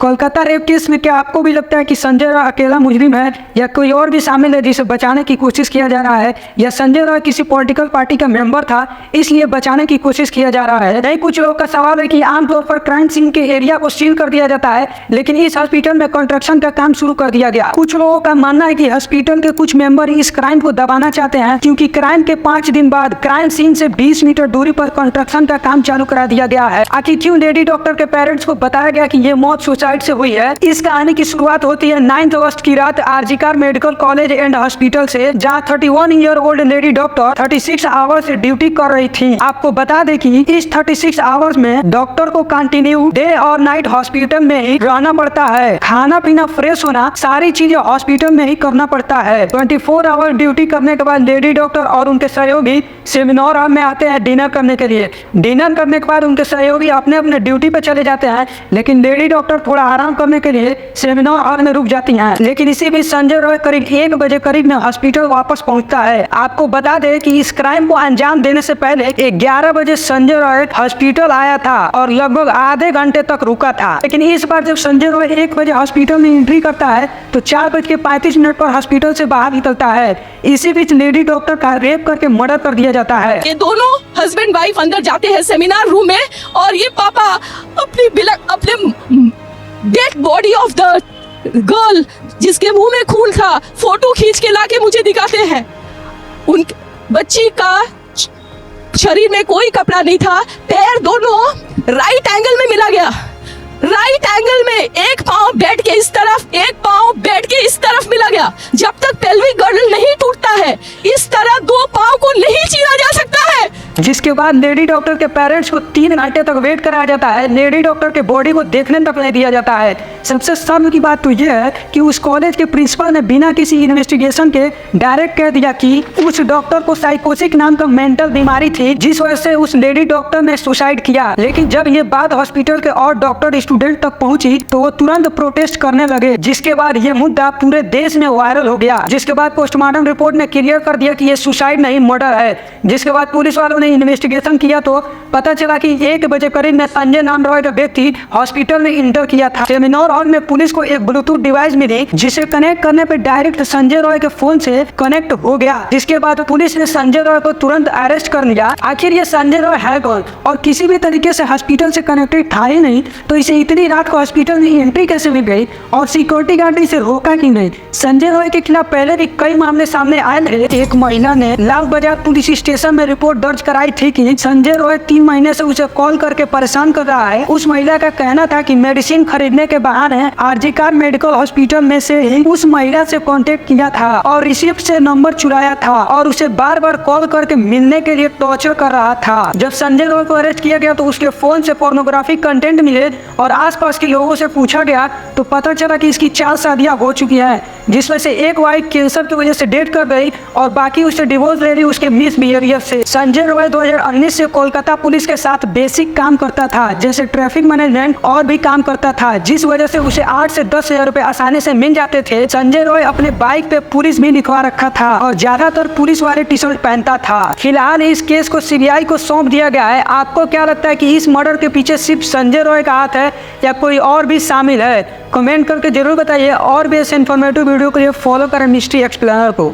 Kolkata rape case में क्या आपको भी लगता है कि संजय रॉय अकेला मुजरिम है या कोई और भी शामिल है जिसे बचाने की कोशिश किया जा रहा है, या संजय रॉय किसी पॉलिटिकल पार्टी का मेंबर था इसलिए बचाने की कोशिश किया जा रहा है? नहीं, कुछ लोगों का सवाल है कि आमतौर पर क्राइम सीन के एरिया को सील कर दिया जाता है, लेकिन इस हॉस्पिटल में कंस्ट्रक्शन का काम शुरू कर दिया गया। कुछ लोगों का मानना है कि हॉस्पिटल के कुछ मेंबर इस क्राइम को दबाना चाहते हैं क्योंकि क्राइम के 5 दिन बाद क्राइम सीन से 20 मीटर दूरी पर कंस्ट्रक्शन का काम चालू करा दिया गया है। आखिर क्यों लेडी डॉक्टर के पेरेंट्स को बताया गया कि ये मौत सुसाइड से हुई है? इस कहानी की शुरुआत होती है 9 अगस्त की रात RG Kar medical college and hospital से, जहां 31 year old lady doctor 36 hours से ड्यूटी कर रही थी। आपको बता दें कि इस 36 आवर्स में डॉक्टर को कंटिन्यू डे और नाइट हॉस्पिटल में ही रहना पड़ता है। खाना पीना, फ्रेश होना, सारी चीजें हॉस्पिटल में ही करना पड़ता है। 24 आवर ड्यूटी करने के बाद लेडी डॉक्टर और उनके सहयोगी सेमिनार हॉल में आते हैं डिनर करने के लिए। डिनर करने के बाद उनके सहयोगी अपने अपने ड्यूटी पे चले जाते हैं, लेकिन लेडी डॉक्टर थोड़ा आराम करने के लिए सेमिनार हॉल में रुक जाती हैं। लेकिन इसी बीच संजय रॉय करीब 1 बजे करीब में हॉस्पिटल वापस पहुंचता है। आपको बता दें कि इस क्राइम को अंजाम देने से पहले 11 बजे संजय रॉय हॉस्पिटल आया था और लगभग आधे घंटे तक रुका था। लेकिन इस बार जब संजय रॉय 1 बजे हॉस्पिटल में एंट्री करता है तो 4:35 पर हॉस्पिटल से बाहर निकलता है। इसी बीच लेडी डॉक्टर का रेप करके मर्डर कर दिया जाता है। ये दोनों हस्बैंड वाइफ अंदर जाते हैं सेमिनार रूम में और ये पापा अपने dead body of the girl जिसके मुंह में खून था फोटो खींच के लाके मुझे दिखाते हैं। उन बच्ची का शरीर में कोई कपड़ा नहीं था, पैर दोनों राइट एंगल में मिला गया। राइट एंगल में एक पांव बेड के इस तरफ, एक पांव बेड के इस तरफ मिला गया। जब तक पेल्विक गर्डल नहीं टूटता है इस तरह 2 पांव को नहीं चीरा जा सकता है। जिसके बाद लेडी डॉक्टर के पेरेंट्स को 3 घंटे तक वेट कराया जाता है। लेडी डॉक्टर के बॉडी को देखने तक नहीं दिया जाता है। सबसे शर्म की बात तो यह है कि उस कॉलेज के प्रिंसिपल ने बिना किसी इन्वेस्टिगेशन के डायरेक्ट कह दिया कि उस डॉक्टर को साइकोसिक नाम का मेंटल बीमारी थी, जिस वजह से उस लेडी डॉक्टर ने सुसाइड किया। लेकिन जब ये बात हॉस्पिटल के और डॉक्टर स्टूडेंट तक पहुंची तो वो तुरंत प्रोटेस्ट करने लगे, जिसके बाद ये मुद्दा पूरे देश में वायरल हो गया। जिसके बाद पोस्टमार्टम रिपोर्ट ने क्लियर कर दिया कि ये सुसाइड नहीं मर्डर है। जिसके बाद पुलिस वालों ने इन्वेस्टिगेशन किया तो पता चला कि 1 बजे करीब में संजय नाम रॉय का व्यक्ति हॉस्पिटल में इंटर किया था। सेमिनार हॉल में पुलिस को एक ब्लूटूथ डिवाइस मिली जिसे कनेक्ट करने पे डायरेक्ट संजय रॉय के फोन से कनेक्ट हो गया। जिसके बाद पुलिस ने संजय रॉय को तुरंत अरेस्ट कर लिया। आखिर ये संजय रॉय है कौन और किसी भी तरीके से हॉस्पिटल से कनेक्टेड था ही नहीं, तो इसे इतनी रात को हॉस्पिटल में एंट्री कैसे मिल गई और सिक्योरिटी गार्ड ने इसे रोका कि नहीं? संजय रॉय के खिलाफ पहले भी कई मामले सामने आए थे। एक महिला ने लाल बाजार पुलिस स्टेशन में रिपोर्ट दर्ज कराई थी कि संजय रॉय 3 महीने से उसे कॉल करके परेशान कर रहा है। उस महिला का कहना था कि मेडिसिन खरीदने के बहाने आरजीकर मेडिकल हॉस्पिटल में से ही उस महिला से कांटेक्ट किया था और रिसिप्ट से नंबर चुराया था और उसे बार बार कॉल करके मिलने के लिए टॉर्चर कर रहा था। जब संजय रॉय को अरेस्ट किया गया तो उसके फोन से पोर्नोग्राफिक कंटेंट मिले और आसपास के लोगों से पूछा गया तो पता चला कि इसकी 4 शादियां हो चुकी हैं, जिसमें से एक वाइफ कैंसर की वजह से डेथ कर गई और बाकी उसे डिवोर्स ले रही उसके मिसबिहेवियर से। संजय रॉय 2019 से कोलकाता पुलिस के साथ बेसिक काम करता था, जैसे ट्रैफिक मैनेजमेंट और भी काम करता था, जिस वजह से उसे 8 से 10 हजार रुपए आसानी से मिल जाते थे। संजय रॉय अपने बाइक पे पुलिस भी लिखवा रखा था और ज्यादातर पुलिस वाले टी शर्ट पहनता था। फिलहाल इस केस को सीबीआई को सौंप दिया गया है। आपको क्या लगता है कि इस मर्डर के पीछे सिर्फ संजय रॉय का हाथ है या कोई और भी शामिल है? कमेंट करके जरूर बताइए और भी ऐसे इन्फॉर्मेटिव वीडियो के लिए फॉलो करें मिस्ट्री एक्सप्लेनर को।